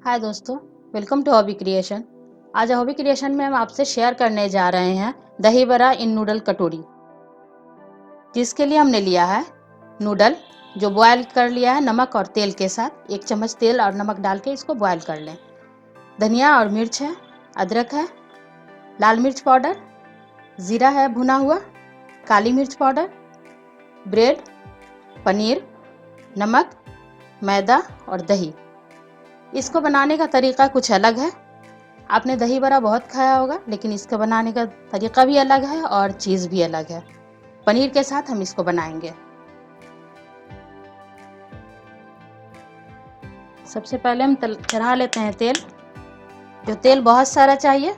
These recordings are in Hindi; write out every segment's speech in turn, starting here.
हाय दोस्तों, वेलकम टू हॉबी क्रिएशन। आज हॉबी क्रिएशन में हम आपसे शेयर करने जा रहे हैं दही बड़ा इन नूडल कटोरी, जिसके लिए हमने लिया है नूडल जो बॉयल कर लिया है नमक और तेल के साथ। 1 चम्मच तेल और नमक डाल के इसको बॉयल कर लें। धनिया और मिर्च है, अदरक है, लाल मिर्च पाउडर, ज़ीरा है भुना हुआ, काली मिर्च पाउडर, ब्रेड, पनीर, नमक, मैदा और दही। इसको बनाने का तरीका कुछ अलग है। आपने दही बड़ा बहुत खाया होगा, लेकिन इसका बनाने का तरीका भी अलग है और चीज़ भी अलग है। पनीर के साथ हम इसको बनाएंगे। सबसे पहले हम चढ़ा लेते हैं तेल। जो तेल बहुत सारा चाहिए,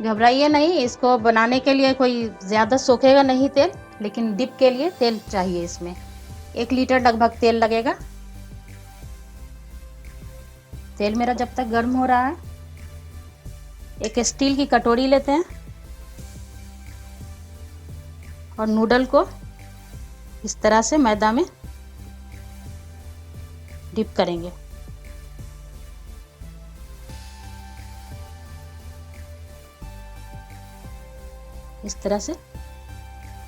घबराइए नहीं। इसको बनाने के लिए कोई ज़्यादा सोखेगा नहीं तेल, लेकिन डिप के लिए तेल चाहिए। इसमें 1 लीटर लगभग तेल लगेगा। तेल मेरा जब तक गर्म हो रहा है, एक स्टील की कटोरी लेते हैं और नूडल को इस तरह से मैदा में डिप करेंगे। इस तरह से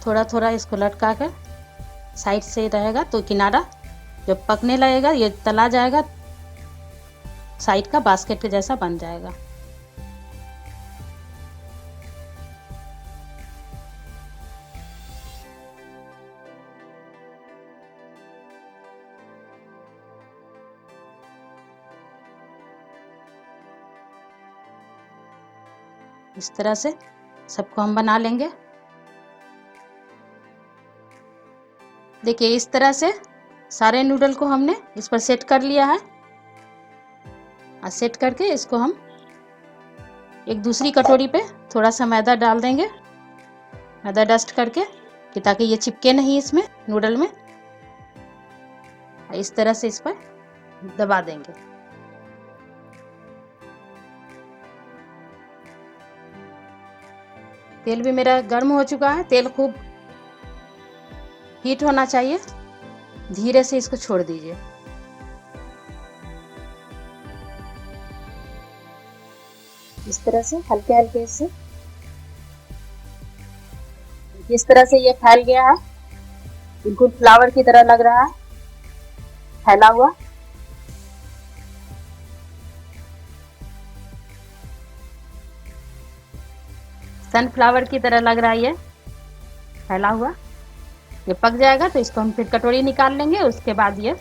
थोड़ा थोड़ा इसको लटका कर साइड से रहेगा तो किनारा जब पकने लगेगा, ये तला जाएगा, साइड का बास्केट के जैसा बन जाएगा। इस तरह से सबको हम बना लेंगे। देखिए, इस तरह से सारे नूडल को हमने इस पर सेट कर लिया है। और सेट करके इसको हम एक दूसरी कटोरी पे थोड़ा सा मैदा डाल देंगे, मैदा डस्ट करके, कि ताकि ये चिपके नहीं इसमें नूडल में। इस तरह से इस पर दबा देंगे। तेल भी मेरा गर्म हो चुका है। तेल खूब हीट होना चाहिए। धीरे से इसको छोड़ दीजिए। इस तरह से हल्के हल्के से, इस तरह से ये फैल गया है। बिल्कुल फ्लावर की तरह लग रहा है फैला हुआ। सनफ्लावर की तरह लग रहा है ये फैला हुआ। ये पक जाएगा तो इसको हम फिर कटोरी निकाल लेंगे। उसके बाद ये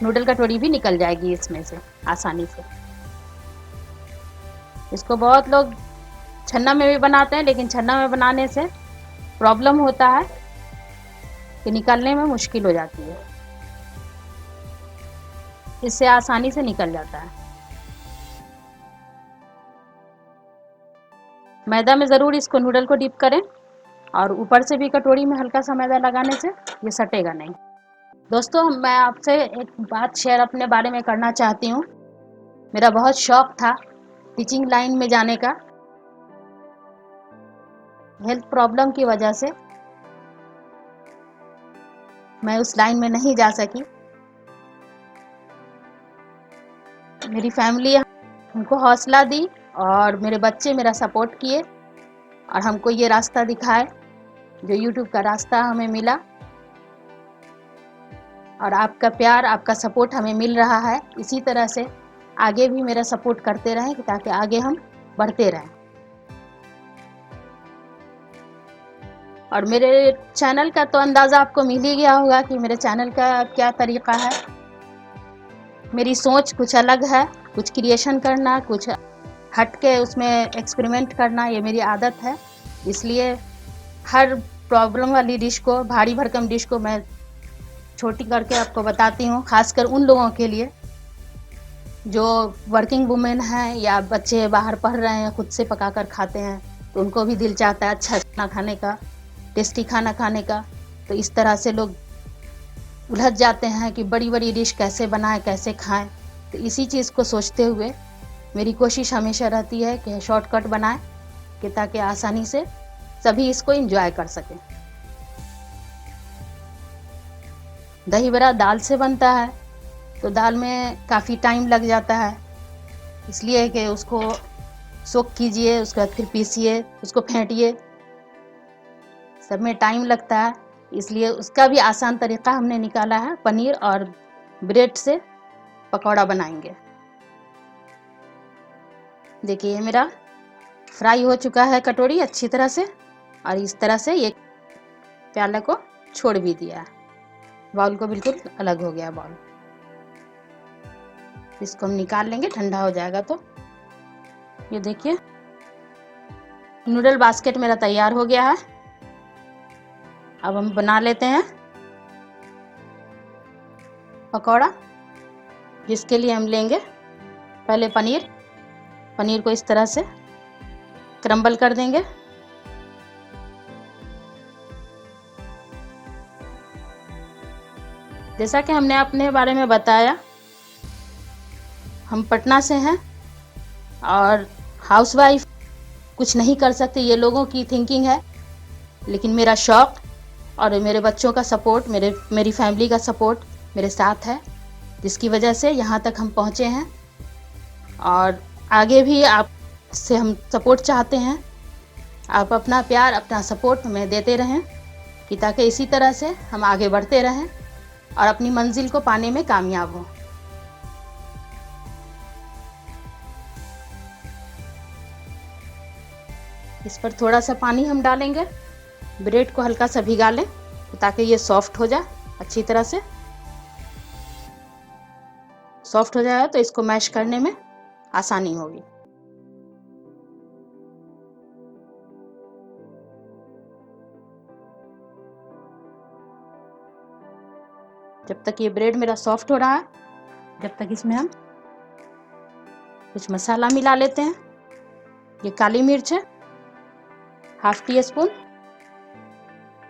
नूडल कटोरी भी निकल जाएगी इसमें से आसानी से। इसको बहुत लोग छन्ना में भी बनाते हैं, लेकिन छन्ना में बनाने से प्रॉब्लम होता है कि निकालने में मुश्किल हो जाती है। इससे आसानी से निकल जाता है। मैदा में ज़रूर इसको नूडल को डिप करें, और ऊपर से भी कटोरी में हल्का सा मैदा लगाने से ये सटेगा नहीं। दोस्तों, मैं आपसे एक बात शेयर अपने बारे में करना चाहती हूँ। मेरा बहुत शौक था टीचिंग लाइन में जाने का। हेल्थ प्रॉब्लम की वजह से मैं उस लाइन में नहीं जा सकी। मेरी फैमिली हमको हौसला दी और मेरे बच्चे मेरा सपोर्ट किए और हमको ये रास्ता दिखाए जो यूट्यूब का रास्ता हमें मिला, और आपका प्यार, आपका सपोर्ट हमें मिल रहा है। इसी तरह से आगे भी मेरा सपोर्ट करते रहें ताकि आगे हम बढ़ते रहें। और मेरे चैनल का तो अंदाज़ा आपको मिल ही गया होगा कि मेरे चैनल का क्या तरीक़ा है। मेरी सोच कुछ अलग है, कुछ क्रिएशन करना, कुछ हट के उसमें एक्सपेरिमेंट करना, ये मेरी आदत है। इसलिए हर प्रॉब्लम वाली डिश को, भारी भरकम डिश को मैं छोटी करके आपको बताती हूँ, खासकर उन लोगों के लिए जो वर्किंग वुमेन हैं या बच्चे बाहर पढ़ रहे हैं, खुद से पका कर खाते हैं, तो उनको भी दिल चाहता है अच्छा खाना खाने का, टेस्टी खाना खाने का। तो इस तरह से लोग उलझ जाते हैं कि बड़ी बड़ी डिश कैसे बनाएं, कैसे खाएं। तो इसी चीज़ को सोचते हुए मेरी कोशिश हमेशा रहती है कि शॉर्टकट बनाएं कि ताकि आसानी से सभी इसको एंजॉय कर सकें। दही बड़ा दाल से बनता है, तो दाल में काफ़ी टाइम लग जाता है, इसलिए कि उसको सोक कीजिए, उसके बाद फिर पीसिए, उसको फेंटिए, सब में टाइम लगता है। इसलिए उसका भी आसान तरीक़ा हमने निकाला है, पनीर और ब्रेड से पकौड़ा बनाएंगे। देखिए ये मेरा फ्राई हो चुका है कटोरी अच्छी तरह से, और इस तरह से ये प्याला को छोड़ भी दिया है, बाउल को बिल्कुल अलग हो गया बाउल। इसको हम निकाल लेंगे, ठंडा हो जाएगा तो। ये देखिए नूडल बास्केट मेरा तैयार हो गया है। अब हम बना लेते हैं पकौड़ा, जिसके लिए हम लेंगे पहले पनीर को इस तरह से क्रम्बल कर देंगे। जैसा कि हमने अपने बारे में बताया, हम पटना से हैं और हाउसवाइफ कुछ नहीं कर सकते, ये लोगों की थिंकिंग है। लेकिन मेरा शौक़ और मेरे बच्चों का सपोर्ट, मेरी फैमिली का सपोर्ट मेरे साथ है, जिसकी वजह से यहाँ तक हम पहुँचे हैं। और आगे भी आपसे हम सपोर्ट चाहते हैं। आप अपना प्यार, अपना सपोर्ट हमें देते रहें कि ताकि इसी तरह से हम आगे बढ़ते रहें और अपनी मंजिल को पाने में कामयाब हों। इस पर थोड़ा सा पानी हम डालेंगे, ब्रेड को हल्का सा भिगा लें ताकि ये सॉफ्ट हो जाए अच्छी तरह से। सॉफ्ट हो जाए तो इसको मैश करने में आसानी होगी। जब तक ये ब्रेड मेरा सॉफ्ट हो रहा है, जब तक इसमें हम कुछ मसाला मिला लेते हैं। ये काली मिर्च है, ½ टीस्पून,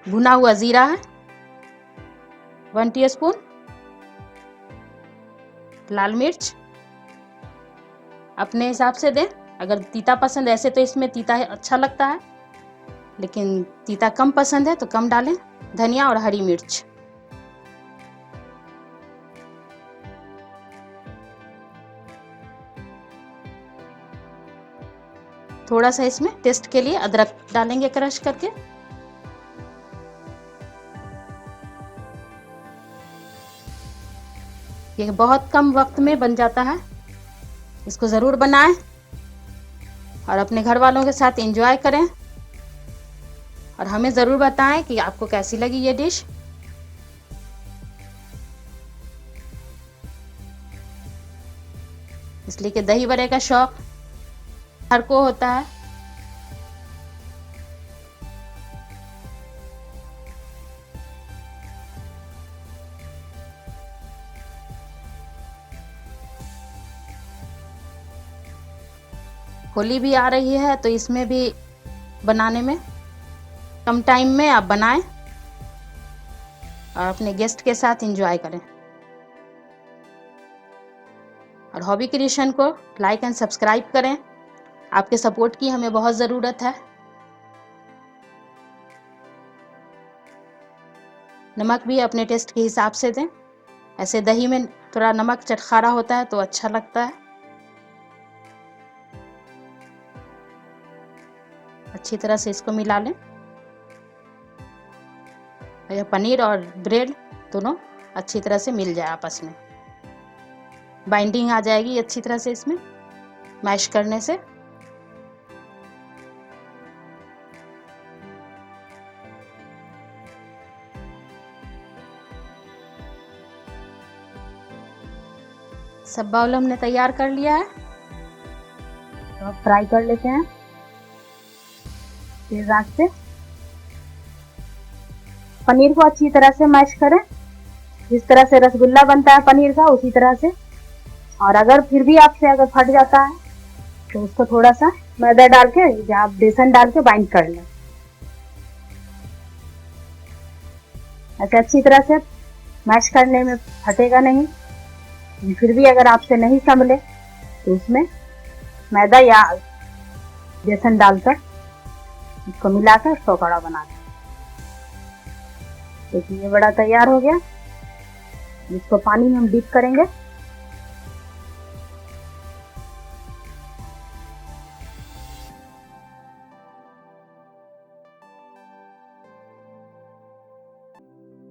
भुना हुआ जीरा है 1 टीस्पून, लाल मिर्च अपने हिसाब से दें। अगर तीता पसंद, ऐसे तो इसमें तीता अच्छा लगता है, लेकिन तीता कम पसंद है तो कम डालें। धनिया और हरी मिर्च, थोड़ा सा इसमें टेस्ट के लिए अदरक डालेंगे क्रश करके। ये बहुत कम वक्त में बन जाता है, इसको ज़रूर बनाएं और अपने घर वालों के साथ एंजॉय करें। और हमें ज़रूर बताएं कि आपको कैसी लगी ये डिश। इसलिए कि दही बड़े का शौक़ हर को होता है। होली भी आ रही है, तो इसमें भी बनाने में कम टाइम में आप बनाएं और अपने गेस्ट के साथ एंजॉय करें। और हॉबी क्रिएशन को लाइक एंड सब्सक्राइब करें, आपके सपोर्ट की हमें बहुत ज़रूरत है। नमक भी अपने टेस्ट के हिसाब से दें, ऐसे दही में थोड़ा नमक चटखारा होता है तो अच्छा लगता है। अच्छी तरह से इसको मिला लें। यह पनीर और ब्रेड दोनों अच्छी तरह से मिल जाए आपस में, बाइंडिंग आ जाएगी अच्छी तरह से इसमें मैश करने से। सब बाउल हमने तैयार कर लिया है, तो अब फ्राई कर लेते हैं तेज आंच से। पनीर को अच्छी तरह से मैश करें, जिस तरह से रसगुल्ला बनता है पनीर का उसी तरह से। और अगर फिर भी आपसे अगर फट जाता है तो उसको थोड़ा सा मैदा डाल के या आप बेसन डाल के बाइंड कर लें। ऐसे अच्छी तरह से मैश करने में फटेगा नहीं। फिर भी अगर आपसे नहीं संभले तो उसमें मैदा या बेसन डालकर इसको मिलाकर इसको बड़ा बना दें। देखिए ये बड़ा तैयार हो गया। इसको पानी में हम डीप करेंगे।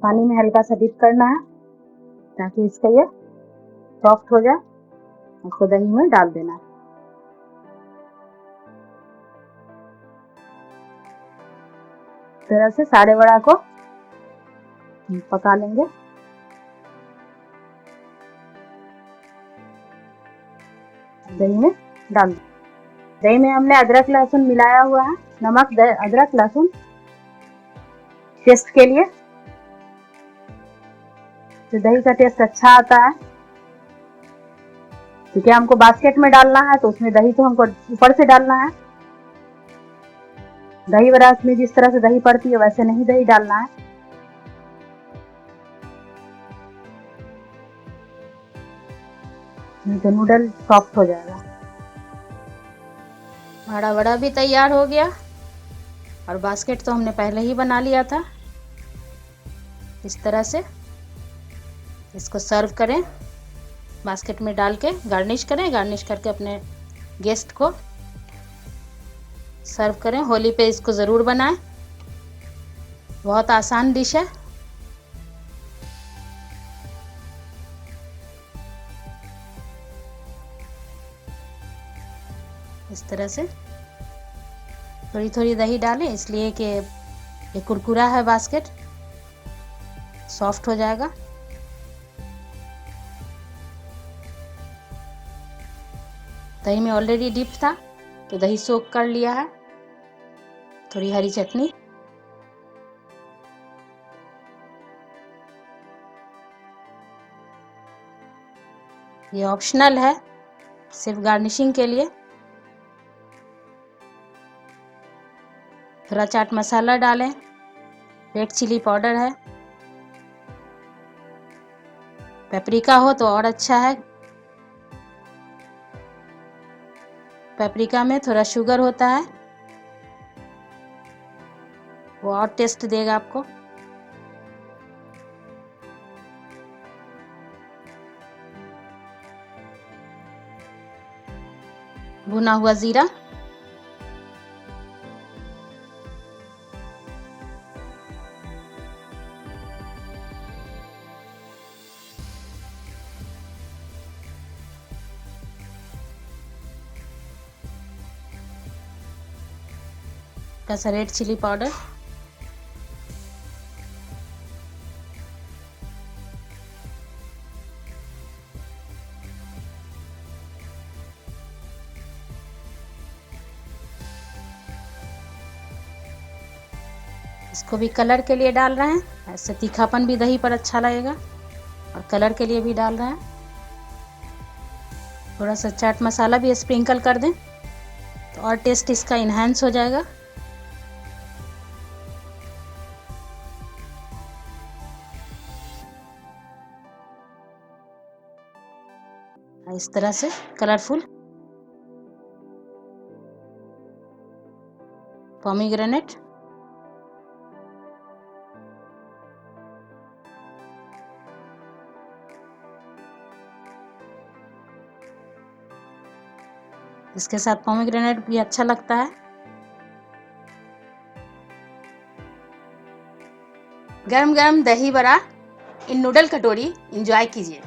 पानी में हल्का सा डीप करना है ताकि इसका ये सॉफ्ट हो जाए। उसको दही में डाल देना है। इस तरह से सारे बड़ा को पका लेंगे। दही में डाल दें। दही में हमने अदरक लहसुन मिलाया हुआ है। नमक, अदरक लहसुन टेस्ट के लिए, तो दही का टेस्ट अच्छा आता है। क्योंकि हमको बास्केट में डालना है तो उसमें दही तो हमको ऊपर से डालना है। दही बड़ा में जिस तरह से दही पड़ती है वैसे नहीं दही डालना है। नहीं तो नूडल सॉफ्ट हो जाएगा। हमारा वड़ा भी तैयार हो गया और बास्केट तो हमने पहले ही बना लिया था। इस तरह से इसको सर्व करें, बास्केट में डाल के गार्निश करें। गार्निश करके अपने गेस्ट को सर्व करें। होली पे इसको ज़रूर बनाएं, बहुत आसान डिश है। इस तरह से थोड़ी थोड़ी दही डालें, इसलिए कि ये कुरकुरा है, बास्केट सॉफ्ट हो जाएगा। दही में ऑलरेडी डिप था तो दही सोक कर लिया है। थोड़ी हरी चटनी, ये ऑप्शनल है, सिर्फ गार्निशिंग के लिए। थोड़ा चाट मसाला डालें, रेड चिली पाउडर है, पेपरिका हो तो और अच्छा है। पेपरिका में थोड़ा शुगर होता है, वो और टेस्ट देगा आपको। भुना हुआ जीरा, सा रेड चिली पाउडर, इसको भी कलर के लिए डाल रहे हैं। ऐसे तीखापन भी दही पर अच्छा लगेगा और कलर के लिए भी डाल रहे हैं। थोड़ा सा चाट मसाला भी स्प्रिंकल कर दें तो और टेस्ट इसका इन्हांस हो जाएगा। इस तरह से कलरफुल पोमीग्रेनेट, इसके साथ पोमीग्रेनेट भी अच्छा लगता है। गरम गरम दही बड़ा इन नूडल कटोरी एंजॉय कीजिए।